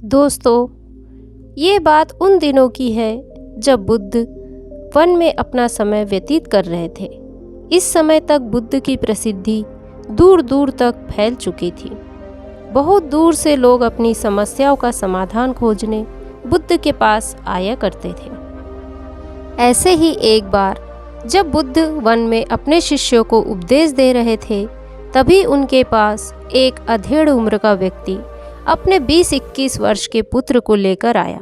दोस्तों, ये बात उन दिनों की है जब बुद्ध वन में अपना समय व्यतीत कर रहे थे। इस समय तक बुद्ध की प्रसिद्धि दूर दूर तक फैल चुकी थी। बहुत दूर से लोग अपनी समस्याओं का समाधान खोजने बुद्ध के पास आया करते थे। ऐसे ही एक बार जब बुद्ध वन में अपने शिष्यों को उपदेश दे रहे थे, तभी उनके पास एक अधेड़ उम्र का व्यक्ति अपने 20-21 वर्ष के पुत्र को लेकर आया।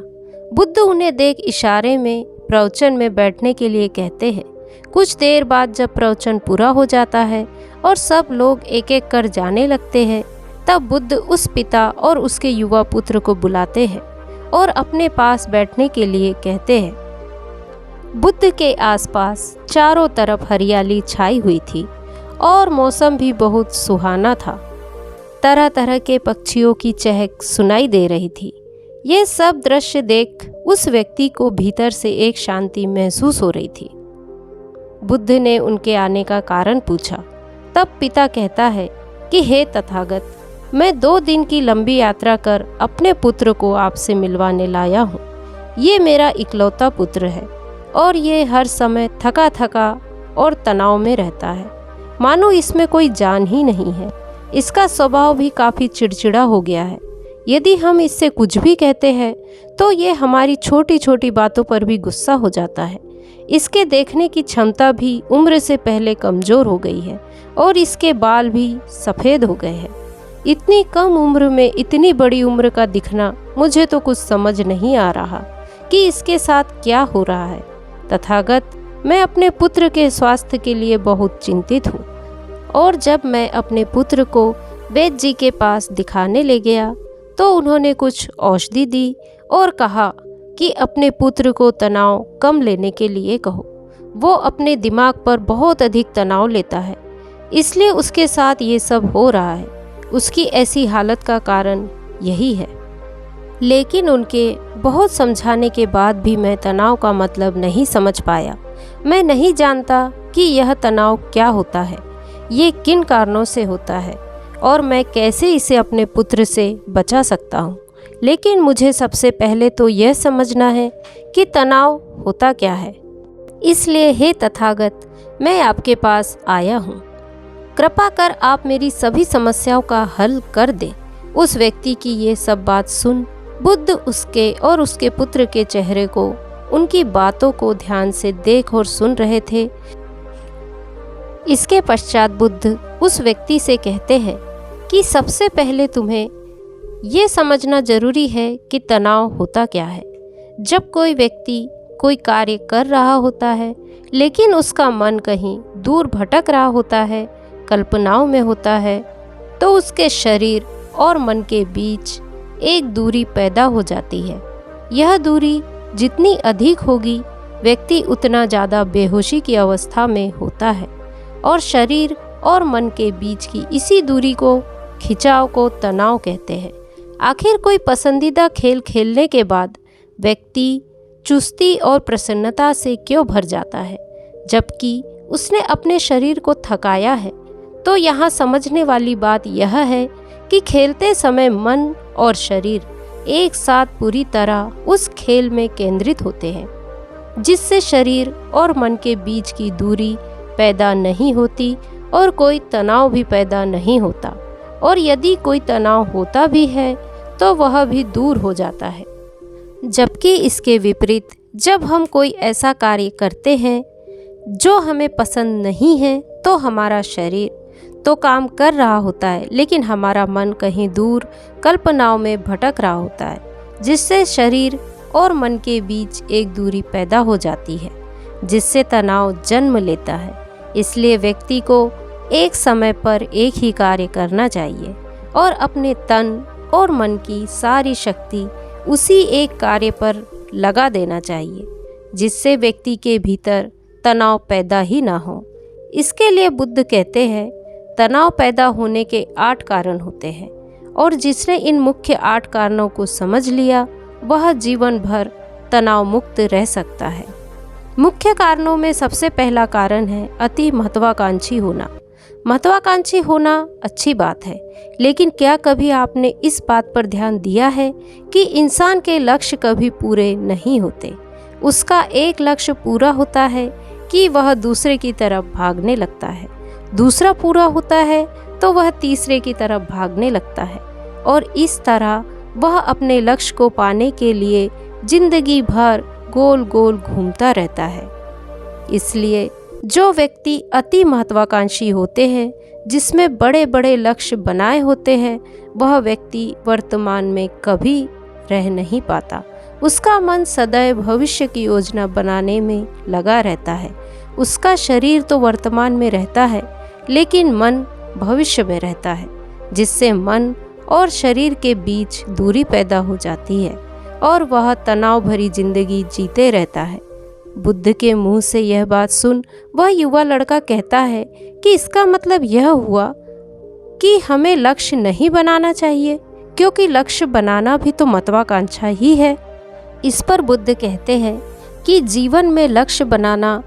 बुद्ध उन्हें देख इशारे में प्रवचन में बैठने के लिए कहते हैं। कुछ देर बाद जब प्रवचन पूरा हो जाता है और सब लोग एक एक कर जाने लगते हैं, तब बुद्ध उस पिता और उसके युवा पुत्र को बुलाते हैं और अपने पास बैठने के लिए कहते हैं। बुद्ध के आसपास चारों तरफ हरियाली छाई हुई थी और मौसम भी बहुत सुहाना था। तरह तरह के पक्षियों की चहक सुनाई दे रही थी। ये सब दृश्य देख उस व्यक्ति को भीतर से एक शांति महसूस हो रही थी। बुद्ध ने उनके आने का कारण पूछा। तब पिता कहता है कि हे तथागत, मैं 2 दिन की लंबी यात्रा कर अपने पुत्र को आपसे मिलवाने लाया हूँ। ये मेरा इकलौता पुत्र है और ये हर समय थका थका और तनाव में रहता है, मानो इसमें कोई जान ही नहीं है। इसका स्वभाव भी काफ़ी चिड़चिड़ा हो गया है। यदि हम इससे कुछ भी कहते हैं तो ये हमारी छोटी छोटी बातों पर भी गुस्सा हो जाता है। इसके देखने की क्षमता भी उम्र से पहले कमज़ोर हो गई है और इसके बाल भी सफ़ेद हो गए हैं। इतनी कम उम्र में इतनी बड़ी उम्र का दिखना, मुझे तो कुछ समझ नहीं आ रहा कि इसके साथ क्या हो रहा है। तथागत, मैं अपने पुत्र के स्वास्थ्य के लिए बहुत चिंतित हूँ। और जब मैं अपने पुत्र को वैद्य जी के पास दिखाने ले गया तो उन्होंने कुछ औषधि दी और कहा कि अपने पुत्र को तनाव कम लेने के लिए कहो। वो अपने दिमाग पर बहुत अधिक तनाव लेता है, इसलिए उसके साथ ये सब हो रहा है। उसकी ऐसी हालत का कारण यही है। लेकिन उनके बहुत समझाने के बाद भी मैं तनाव का मतलब नहीं समझ पाया। मैं नहीं जानता कि यह तनाव क्या होता है, ये किन कारणों से होता है और मैं कैसे इसे अपने पुत्र से बचा सकता हूँ। लेकिन मुझे सबसे पहले तो यह समझना है कि तनाव होता क्या है। इसलिए हे तथागत, मैं आपके पास आया हूँ। कृपा कर आप मेरी सभी समस्याओं का हल कर दें। उस व्यक्ति की ये सब बात सुन बुद्ध उसके और उसके पुत्र के चेहरे को, उनकी बातों को ध्यान से देख और सुन रहे थे। इसके पश्चात बुद्ध उस व्यक्ति से कहते हैं कि सबसे पहले तुम्हें ये समझना जरूरी है कि तनाव होता क्या है। जब कोई व्यक्ति कोई कार्य कर रहा होता है लेकिन उसका मन कहीं दूर भटक रहा होता है, कल्पनाओं में होता है, तो उसके शरीर और मन के बीच एक दूरी पैदा हो जाती है। यह दूरी जितनी अधिक होगी, व्यक्ति उतना ज़्यादा बेहोशी की अवस्था में होता है और शरीर और मन के बीच की इसी दूरी को, खिंचाव को तनाव कहते हैं। आखिर कोई पसंदीदा खेल खेलने के बाद व्यक्ति चुस्ती और प्रसन्नता से क्यों भर जाता है, जबकि उसने अपने शरीर को थकाया है? तो यहाँ समझने वाली बात यह है कि खेलते समय मन और शरीर एक साथ पूरी तरह उस खेल में केंद्रित होते हैं, जिससे शरीर और मन के बीच की दूरी पैदा नहीं होती और कोई तनाव भी पैदा नहीं होता। और यदि कोई तनाव होता भी है तो वह भी दूर हो जाता है। जबकि इसके विपरीत, जब हम कोई ऐसा कार्य करते हैं जो हमें पसंद नहीं है, तो हमारा शरीर तो काम कर रहा होता है लेकिन हमारा मन कहीं दूर कल्पनाओं में भटक रहा होता है, जिससे शरीर और मन के बीच एक दूरी पैदा हो जाती है, जिससे तनाव जन्म लेता है। इसलिए व्यक्ति को एक समय पर एक ही कार्य करना चाहिए और अपने तन और मन की सारी शक्ति उसी एक कार्य पर लगा देना चाहिए, जिससे व्यक्ति के भीतर तनाव पैदा ही ना हो। इसके लिए बुद्ध कहते हैं, तनाव पैदा होने के 8 कारण होते हैं और जिसने इन मुख्य 8 कारणों को समझ लिया, वह जीवन भर तनाव मुक्त रह सकता है। मुख्य कारणों में सबसे पहला कारण है अति महत्वाकांक्षी होना। महत्वाकांक्षी होना अच्छी बात है, लेकिन क्या कभी आपने इस बात पर ध्यान दिया है कि इंसान के लक्ष्य कभी पूरे नहीं होते। उसका एक लक्ष्य पूरा होता है कि वह दूसरे की तरफ भागने लगता है, दूसरा पूरा होता है तो वह तीसरे की तरफ भागने लगता है, और इस तरह वह अपने लक्ष्य को पाने के लिए जिंदगी भर गोल गोल घूमता रहता है। इसलिए जो व्यक्ति अति महत्वाकांक्षी होते हैं, जिसमें बड़े बड़े लक्ष्य बनाए होते हैं, वह व्यक्ति वर्तमान में कभी रह नहीं पाता। उसका मन सदैव भविष्य की योजना बनाने में लगा रहता है। उसका शरीर तो वर्तमान में रहता है, लेकिन मन भविष्य में रहता है, जिससे मन और शरीर के बीच दूरी पैदा हो जाती है और वह तनाव भरी जिंदगी जीते रहता है। बुद्ध के मुंह से यह बात सुन वह युवा लड़का कहता है कि इसका मतलब यह हुआ कि हमें लक्ष्य नहीं बनाना चाहिए, क्योंकि लक्ष्य बनाना भी तो महत्वाकांक्षा ही है। इस पर बुद्ध कहते हैं कि जीवन में लक्ष्य बनाना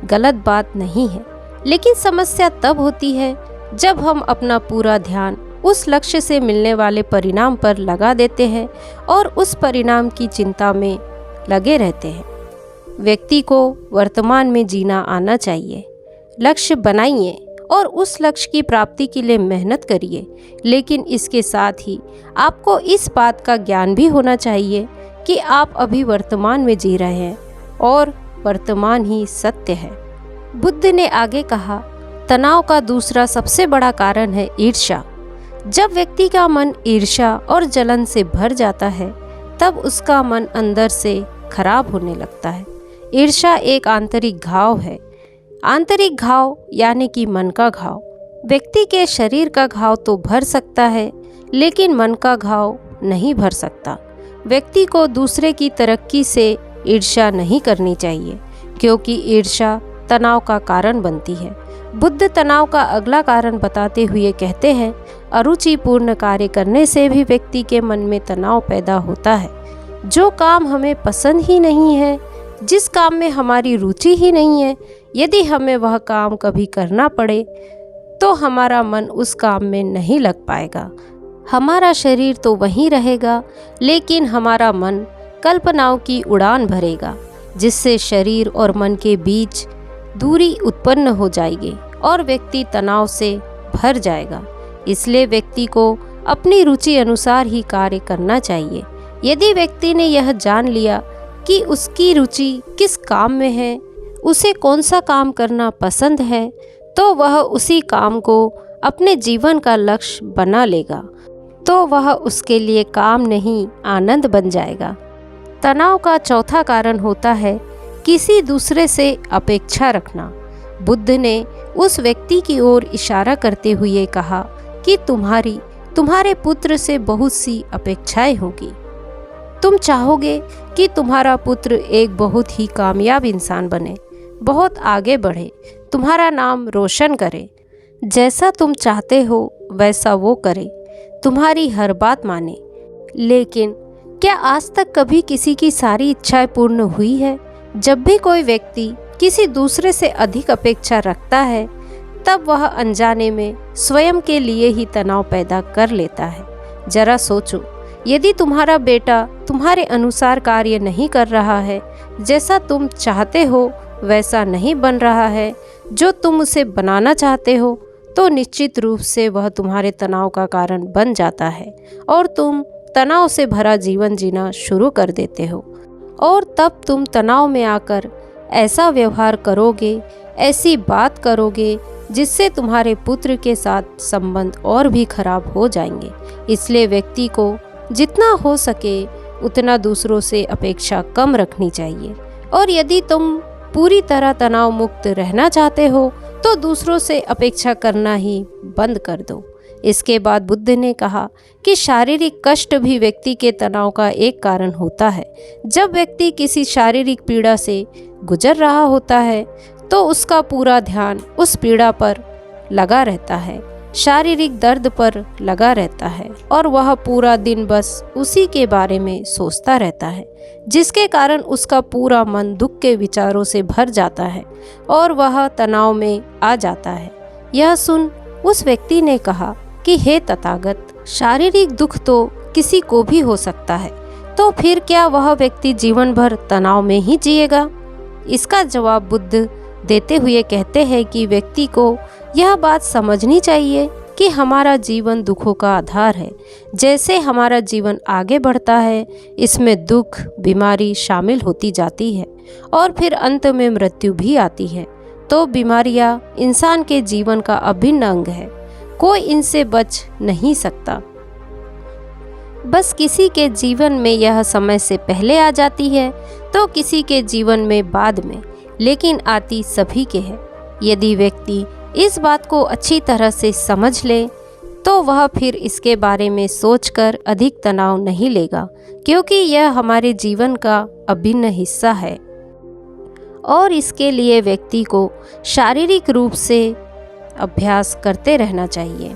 गलत बात नहीं है, लेकिन समस्या तब होती है जब हम अपना पूरा ध्यान उस लक्ष्य से मिलने वाले परिणाम पर लगा देते हैं और उस परिणाम की चिंता में लगे रहते हैं। व्यक्ति को वर्तमान में जीना आना चाहिए। लक्ष्य बनाइए और उस लक्ष्य की प्राप्ति के लिए मेहनत करिए, लेकिन इसके साथ ही आपको इस बात का ज्ञान भी होना चाहिए कि आप अभी वर्तमान में जी रहे हैं और वर्तमान ही सत्य है। बुद्ध ने आगे कहा, तनाव का दूसरा सबसे बड़ा कारण है ईर्ष्या। जब व्यक्ति का मन ईर्ष्या और जलन से भर जाता है, तब उसका मन अंदर से खराब होने लगता है। ईर्ष्या एक आंतरिक घाव है। आंतरिक घाव यानी कि मन का घाव। व्यक्ति के शरीर का घाव तो भर सकता है, लेकिन मन का घाव नहीं भर सकता। व्यक्ति को दूसरे की तरक्की से ईर्ष्या नहीं करनी चाहिए, क्योंकि ईर्ष्या तनाव का कारण बनती है। बुद्ध तनाव का अगला कारण बताते हुए कहते हैं, अरुचिपूर्ण कार्य करने से भी व्यक्ति के मन में तनाव पैदा होता है। जो काम हमें पसंद ही नहीं है, जिस काम में हमारी रुचि ही नहीं है, यदि हमें वह काम कभी करना पड़े तो हमारा मन उस काम में नहीं लग पाएगा। हमारा शरीर तो वहीं रहेगा, लेकिन हमारा मन कल्पनाओं की उड़ान भरेगा, जिससे शरीर और मन के बीच दूरी उत्पन्न हो जाएगी और व्यक्ति तनाव से भर जाएगा। इसलिए व्यक्ति को अपनी रुचि अनुसार ही कार्य करना चाहिए। यदि व्यक्ति ने यह जान लिया कि उसकी रुचि किस काम में है, उसे कौन सा काम करना पसंद है, तो वह उसी काम को अपने जीवन का लक्ष्य बना लेगा, तो वह उसके लिए काम नहीं आनंद बन जाएगा। तनाव का चौथा कारण होता है किसी दूसरे से अपेक्षा रखना। बुद्ध ने उस व्यक्ति की ओर इशारा करते हुए कहा कि तुम्हारे पुत्र से बहुत सी अपेक्षाएं होगी। तुम चाहोगे कि तुम्हारा पुत्र एक बहुत ही कामयाब इंसान बने, बहुत आगे बढ़े, तुम्हारा नाम रोशन करे। जैसा तुम चाहते हो वैसा वो करे, तुम्हारी हर बात माने। लेकिन क्या आज तक कभी किसी की सारी इच्छाएं पूर्ण हुई है? जब भी कोई व्यक्ति किसी दूसरे से अधिक अपेक्षा रखता है, तब वह अनजाने में स्वयं के लिए ही तनाव पैदा कर लेता है। जरा सोचो, यदि तुम्हारा बेटा तुम्हारे अनुसार कार्य नहीं कर रहा है, जैसा तुम चाहते हो वैसा नहीं बन रहा है, जो तुम उसे बनाना चाहते हो, तो निश्चित रूप से वह तुम्हारे तनाव का कारण बन जाता है और तुम तनाव से भरा जीवन जीना शुरू कर देते हो। और तब तुम तनाव में आकर ऐसा व्यवहार करोगे, ऐसी बात करोगे, जिससे तुम्हारे पुत्र के साथ संबंध और भी खराब हो जाएंगे। इसलिए व्यक्ति को जितना हो सके उतना दूसरों से अपेक्षा कम रखनी चाहिए, और यदि तुम पूरी तरह तनाव मुक्त रहना चाहते हो तो दूसरों से अपेक्षा करना ही बंद कर दो। इसके बाद बुद्ध ने कहा कि शारीरिक कष्ट भी व्यक्ति के तनाव का एक कारण होता है। जब व्यक्ति किसी शारीरिक पीड़ा से गुजर रहा होता है तो उसका पूरा ध्यान उस पीड़ा पर लगा रहता है, शारीरिक दर्द पर लगा रहता है, और वह पूरा दिन बस उसी के बारे में सोचता रहता है, जिसके कारण उसका पूरा मन दुख के विचारों से भर जाता है और वह तनाव में आ जाता है। यह सुन उस व्यक्ति ने कहा कि हे तथागत, शारीरिक दुख तो किसी को भी हो सकता है, तो फिर क्या वह व्यक्ति जीवन भर तनाव में ही जिएगा? इसका जवाब बुद्ध देते हुए कहते हैं कि व्यक्ति को यह बात समझनी चाहिए कि हमारा जीवन दुखों का आधार है। जैसे हमारा जीवन आगे बढ़ता है, इसमें दुख, बीमारी शामिल होती जाती है और फिर अंत में मृत्यु भी आती है। तो बीमारियां इंसान के जीवन का अभिन्न अंग है, कोई इनसे बच नहीं सकता। बस किसी के जीवन में यह समय से पहले आ जाती है तो किसी के जीवन में बाद में, लेकिन आती सभी के है। यदि व्यक्ति इस बात को अच्छी तरह से समझ ले तो वह फिर इसके बारे में सोचकर अधिक तनाव नहीं लेगा, क्योंकि यह हमारे जीवन का अभिन्न हिस्सा है। और इसके लिए व्यक्ति को शारीरिक रूप से अभ्यास करते रहना चाहिए।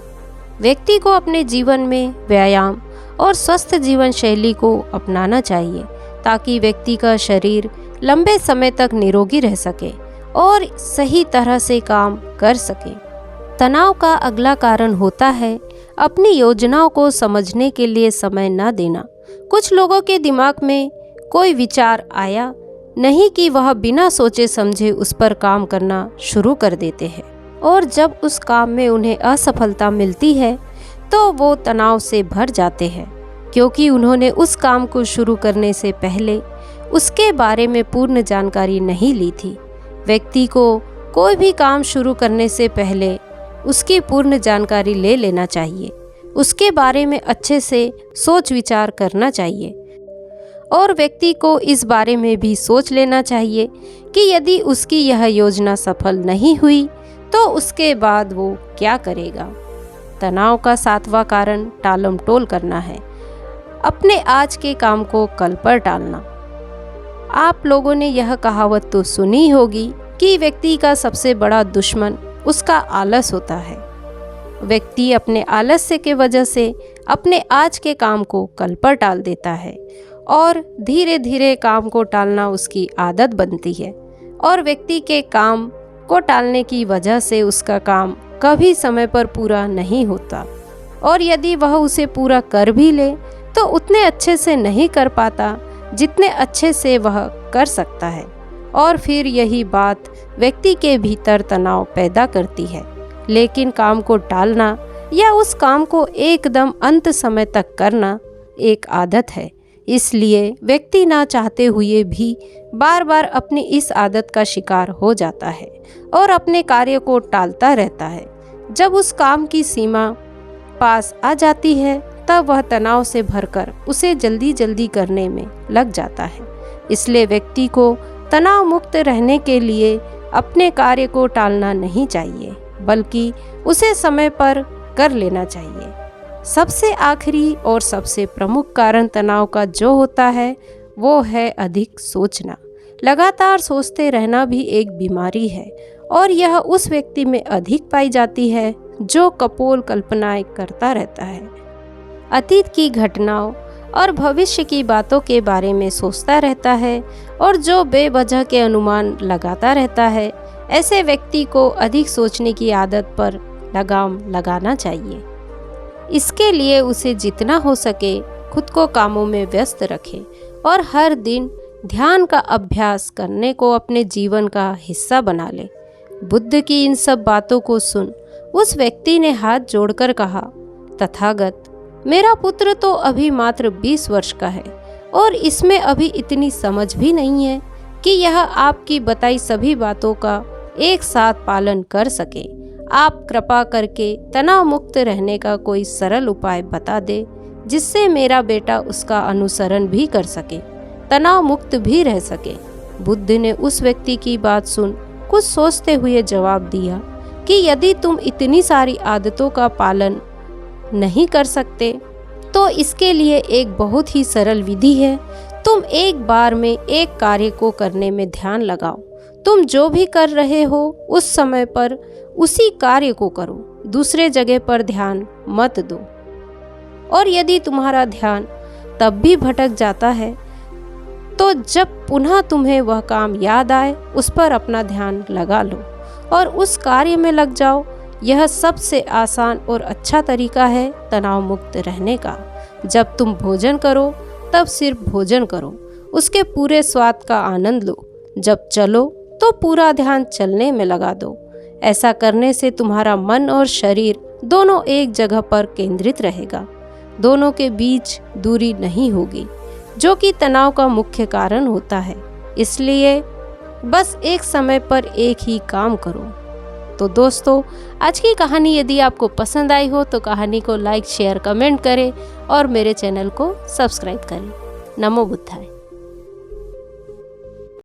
व्यक्ति को अपने जीवन में व्यायाम और स्वस्थ जीवन शैली को अपनाना चाहिए, ताकि व्यक्ति का शरीर लंबे समय तक निरोगी रह सके और सही तरह से काम कर सके। तनाव का अगला कारण होता है अपनी योजनाओं को समझने के लिए समय न देना। कुछ लोगों के दिमाग में कोई विचार आया नहीं कि वह बिना सोचे समझे उस पर काम करना शुरू कर देते हैं, और जब उस काम में उन्हें असफलता मिलती है तो वो तनाव से भर जाते हैं, क्योंकि उन्होंने उस काम को शुरू करने से पहले उसके बारे में पूर्ण जानकारी नहीं ली थी। व्यक्ति को कोई भी काम शुरू करने से पहले उसकी पूर्ण जानकारी ले लेना चाहिए, उसके बारे में अच्छे से सोच विचार करना चाहिए, और व्यक्ति को इस बारे में भी सोच लेना चाहिए कि यदि उसकी यह योजना सफल नहीं हुई तो उसके बाद वो क्या करेगा। तनाव का 7वां कारण टालम टोल करना है, अपने आज के काम को कल पर टालना। आप लोगों ने यह कहावत तो सुनी होगी कि व्यक्ति का सबसे बड़ा दुश्मन उसका आलस होता है। व्यक्ति अपने आलस्य के वजह से अपने आज के काम को कल पर टाल देता है और धीरे धीरे काम को टालना उसकी आदत बनती है, और व्यक्ति के काम को टालने की वजह से उसका काम कभी समय पर पूरा नहीं होता, और यदि वह उसे पूरा कर भी ले तो उतने अच्छे से नहीं कर पाता जितने अच्छे से वह कर सकता है, और फिर यही बात व्यक्ति के भीतर तनाव पैदा करती है। लेकिन काम को टालना या उस काम को एकदम अंत समय तक करना एक आदत है, इसलिए व्यक्ति ना चाहते हुए भी बार बार अपनी इस आदत का शिकार हो जाता है और अपने कार्य को टालता रहता है। जब उस काम की सीमा पास आ जाती है तब वह तनाव से भरकर उसे जल्दी जल्दी करने में लग जाता है। इसलिए व्यक्ति को तनाव मुक्त रहने के लिए अपने कार्य को टालना नहीं चाहिए, बल्कि उसे समय पर कर लेना चाहिए। सबसे आखिरी और सबसे प्रमुख कारण तनाव का जो होता है वो है अधिक सोचना। लगातार सोचते रहना भी एक बीमारी है, और यह उस व्यक्ति में अधिक पाई जाती है जो कपोल कल्पनाएं करता रहता है, अतीत की घटनाओं और भविष्य की बातों के बारे में सोचता रहता है, और जो बेवजह के अनुमान लगाता रहता है। ऐसे व्यक्ति को अधिक सोचने की आदत पर लगाम लगाना चाहिए। इसके लिए उसे जितना हो सके खुद को कामों में व्यस्त रखे और हर दिन ध्यान का अभ्यास करने को अपने जीवन का हिस्सा बना ले। बुद्ध की इन सब बातों को सुन उस व्यक्ति ने हाथ जोड़कर कहा, तथागत, मेरा पुत्र तो अभी मात्र 20 वर्ष का है और इसमें अभी इतनी समझ भी नहीं है कि यह आपकी बताई सभी बातों का एक साथ पालन कर सके। आप कृपा करके तनाव मुक्त रहने का कोई सरल उपाय बता दे जिससे मेरा बेटा उसका अनुसरण भी कर सके, तनाव मुक्त भी रह सके। बुद्ध ने उस व्यक्ति की बात सुन कुछ सोचते हुए जवाब दिया कि यदि तुम इतनी सारी आदतों का पालन नहीं कर सकते तो इसके लिए एक बहुत ही सरल विधि है। तुम एक बार में एक कार्य को करने में ध्यान लगाओ। तुम जो भी कर रहे हो उस समय पर उसी कार्य को करो, दूसरे जगह पर ध्यान मत दो। और यदि तुम्हारा ध्यान तब भी भटक जाता है तो जब पुनः तुम्हें वह काम याद आए उस पर अपना ध्यान लगा लो और उस कार्य में लग जाओ। यह सबसे आसान और अच्छा तरीका है तनाव मुक्त रहने का। जब तुम भोजन करो तब सिर्फ भोजन करो, उसके पूरे स्वाद का आनंद लो। जब चलो तो पूरा ध्यान चलने में लगा दो। ऐसा करने से तुम्हारा मन और शरीर दोनों एक जगह पर केंद्रित रहेगा। दोनों के बीच दूरी नहीं होगी, जो कि तनाव का मुख्य कारण होता है। इसलिए बस एक समय पर एक ही काम करो। तो दोस्तों, आज की कहानी यदि आपको पसंद आई हो तो कहानी को लाइक, शेयर, कमेंट करें और मेरे चैनल को सब्सक्राइब करें। नमो बुद्धाय।